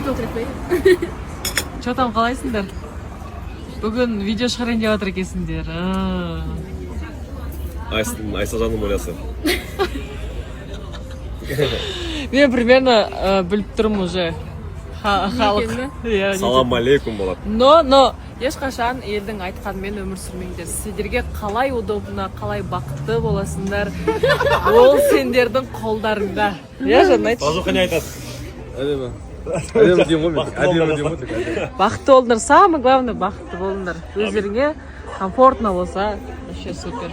айтып отыр экпи? Чотам қалайсыңдар? Бүгін видео шығарайын деп жатыр екенсіңдер. Айсажанның ойласы. Мен примерно біліп тұрмын уже. Халық. Салам алейкум болады. Но ешқашан елдің айтқанымен өмір сүрмеңдер. Сендерге қалай удобно, қалай бақытты боласыңдар, ол сендердің қолдарыңда. Я жан айтшы. Бажуқа не айтады? Әдемі деймін ғой мен. Әдемі деймін ғой. Бақытты болыңдар, самое главное бақытты болыңдар. Өздеріңе комфортно болса, вообще супер.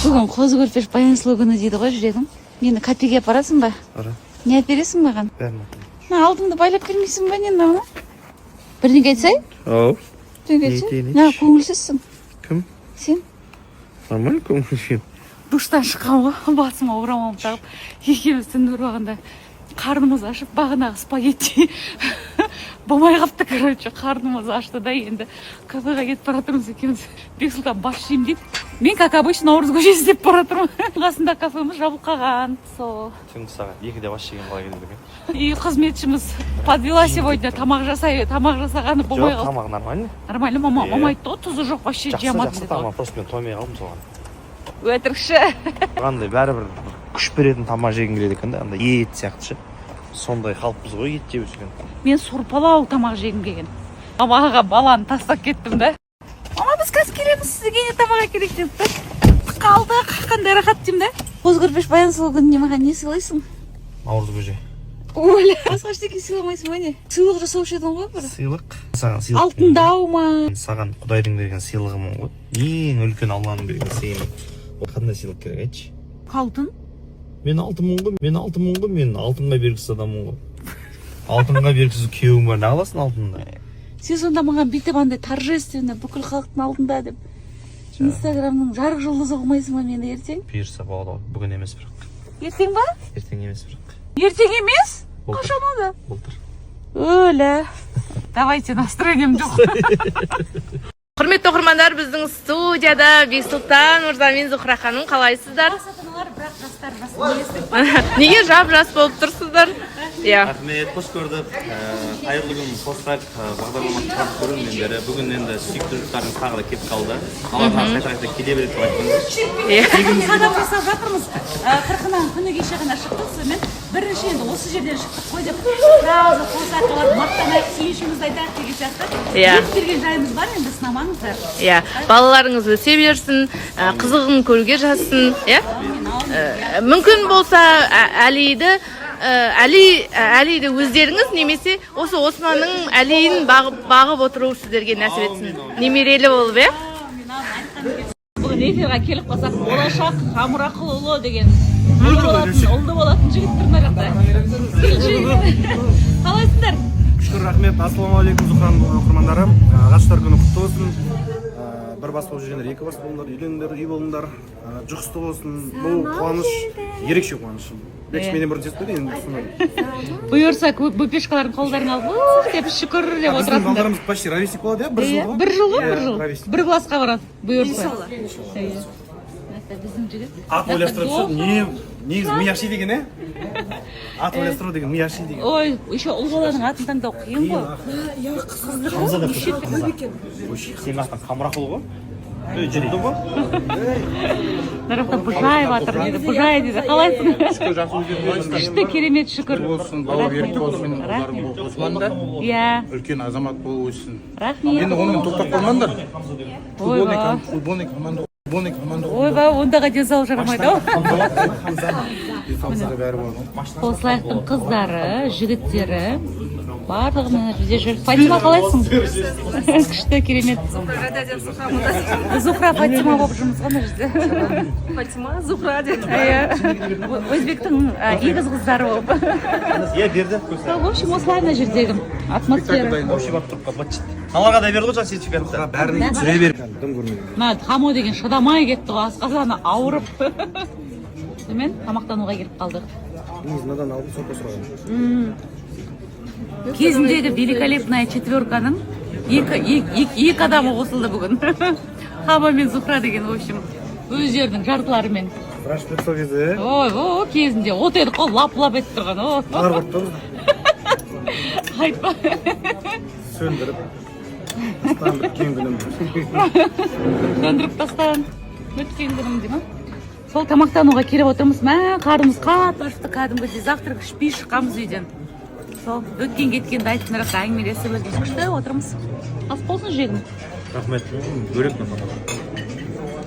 Бүгін қозы көрпеш баян сұлу күні дейді ғой жүрегім. Мені кәпеге апарасың ба? Ара. Не әпересің маған? Бәрін. Алдыңды байлап келмейсің ба нені мына? Бірдеңе айтсай? Ау. Бірдеңе айтсай? Не көңілсізсің? Кім? Сен? Нормально көңілсіз. Душтан шыққан ғой, басыма орамалымды тағып, екеуміз түнде ұрғанда қарнымыз ашып, бағанағы спагетти болмай қапты, короче, қарнымыз ашты да енді кафеға кетіп бара жатырмыз екеуміз. Бексұлтан бас жеймін дейді. Мен, как обычно, Наурыз көшесі деп бара жатырмын. Қасында кафеміз жабылып қалған. Түнгі сағат 2-де бас жеген қалай келді екен? И қызметшіміз подвела сегодня, тамақ жасағаны болмай қалды. Жоқ, тамақ нормально. Нормально, мама айтты ғой, тұзы жоқ, вообще жамады. Жақсы тамақ, просто мен тоймай қалдым соған. Өтірікші. Қандай бәрібір күш беретін тамақ жегім келеді екен да, андай ет сияқты ше. Сондай қалыппыз ғой ет жеп өскен. Мен сұрпалау тамақ жегім келген. Мамаға баланы тастап кеттім да. Мама, біз қазір келеміз, сізге не тамақ әкелейік деп. Қалды, қандай рахат деймін да. Қозы көрпеш баян сұлу күніне маған не сыйлайсың? Наурыз көже. Оля, басқа ештеңе сыйламайсың ба не? Сыйлық жасаушы едің ғой бір? Сыйлық. Саған сыйлық. Алтындау ма? Саған Құдайдың берген сыйлығымын ғой. Ең үлкен Алланың берген сыйым. Ол қандай сыйлық керек айтшы? Алтын? Мен алтынмын ғой, мен алтынға бергісіз адаммын ғой. Алтынға бергісіз күйеуім бар, не аласың алтынды? Сен сонда маған бүйтіп андай торжественно бүкіл халықтың алдында деп Инстаграмның жарық жұлдызы қылмайсың ба мені ертең? Бұйырса болады, бүгін емес бірақ. Ертең ба? Ертең емес бірақ. Ертең емес? Қашан ода? Былтыр. Оля. Давайте настроением жоқ. Құрметті оқырмандар, біздің студияда Бексұлтан мырза мен Зухра ханым, қалайсыздар? Бірақ жастар неге жап-жас болып тұрсыздар? Рахмет, қош көрдік. Қайырлы күн, қосақ бағдарламаны шығарып көргеннен бері бүгін енді сүйікті жұрттарыңыз тағы да келіп қалды. Аллаға қайта келе береді деп айттыңыз. Қадам жасап жатырмыз. Қырқынан күні кеше ғана шықтық, сонымен бірінші енді осы жерден шықтық қой деп сразу қосақ қылып мақтанайық, сүйіншімізді айтайық деген сияқты. Келіп келген жайымыз бар, енді сынамаңыздар. Балаларыңыз өсе берсін, қызығын көруге жазсын, мүмкін болса Әлиді өздеріңіз немесе осы Османның Әлиін бағып отыру сіздерге нәсіп етсін. Немерелі болып, Бүгін эфирға келіп қалсақ, болашақ Хамрақұлы деген ұлды болатын жігіт тұрмай жақта. Қалайсыздар? Шүкір, рахмет. Ассаламу алейкум, Зухраның оқырмандары. Ғашықтар күні құтты болсын. бір бас болып жүргендер екі бас болыңдар, үйлеңдер, үй болыңдар, жұғысты болсын. Бұл қуаныш, ерекше қуаныш. Менен бұрын жетпеді, енді түсінемін. Бұйырса бөпешкалардың қолдарына алып, деп шүкір деп Біздің отырасыңдар. балдарымыз почти ровесник болады, бір жыл ғой? Бір жыл ғой, бір жыл. ровесник. Бір классқа барады, бұйырса. Біздің жігіт. Ат ойластырып жүріп, негізі мияши деген, ә? Ат ойластыру деген мияши деген. Ой, еще ұл баланың атын таңдау қиын ғой. Хамза деп сенің атын Қамрақұл ғой. Жетті ғой. Нарықта бұжай батыр дейді, бұжай дейді. Қалайсың? Күшті керемет шүкір. Болсын, бауыр еркі болсын, ұлдарың Осман да Иә, үлкен азамат болып өссін. рахмет. Енді онымен тоқтап қалмаңдар. Ойба, Футболник команда. ойба, ондаға денсаулық жарамайды ау. Денсаулықта бәрі бар. Қосылайықтың қыздары, жігіттері, барлығы мына бізде жүр. Фатима қалайсың? Күшті керемет. Зухра Фатима болып жұмысқа мына жерде. Фатима, Зухра деп. Өзбектің егіз қыздары болып. Иә, берді. В общем, осылай мына жердегі атмосфера. Вообще барып тұрып қалды. Аналарға да берді ғой жаңа сертификатты. Бәрін жүре беріп, дым көрмеген. Мына Хамо деген шыдамай кетті ғой, асқазаны ауырып. Сонымен тамақтануға келіп қалдық. Негізі мынадан алып сорпа сұраған. Кезіндегі великолепная четверканың екі адамы қосылды бүгін. Хамо мен Зухра деген, в общем, өздерінің жартыларымен. Браш сол кезде, Ой, кезінде от едік қой, лап-лап етіп тұрған. қалар бұртты Айтпа. сөндіріп, астан біткен күнім. Сөндіріп тастаған. Өткен күнім дей ма? Сол тамақтануға келіп отырмыз. Мә, қарымыз қатты ашты, кәдімгідей завтрак ішпей шыққанбыз үйден. Сол өткен кеткенді айтып мырақта әңгімелесіп өзіміз күшті отырмыз. Ас болсын жегім. Рахмет. Бөлек мен тамақ.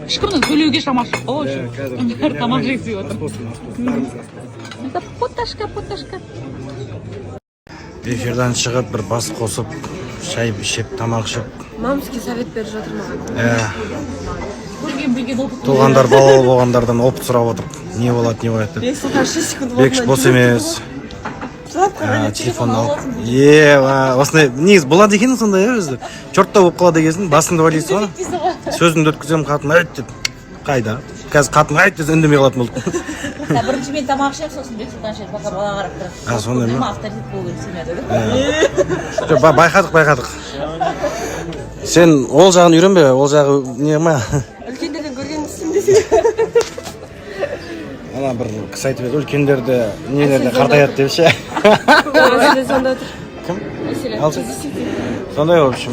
Ешкімнің төлеуге шамасы жоқ қой. Бәрі тамақ жегісі отыр. Это поташка. Эфирдан шығып, бір бас қосып, шай ішіп, тамақ ішіп. Мамский совет беріп жатыр маған. Көрген білген опыт. Туғандар, балалы болғандардан опыт сұрап отырып, не болады, не болады деп. Бексұлтан 6 секунд Бекіш бос емес. Телефон алып. Осындай, негіз болады екен сондай, өзі. Чортта болып қалады екенсің, басыңды байлайсың ғой. Сөзімді өткізем, қатын айт деп. Қайда? Қазір қатын айт деп үндемей қалатын болдық. Бірінші мен тамақ ішемін, сосын Бексұлтан ше бақа бала қарап тұрады. Сондай ма? Авторитет болу керек семьяда. Байқадық. Сен ол жағын үйренбе, ол жағы не ма? Үлкендерден көрген істім десең. Ана бір кісі айтып еді, үлкендерді нелерде қартаяды деп ше. Мәселе сонда отыр. Кім? Сондай, в общем.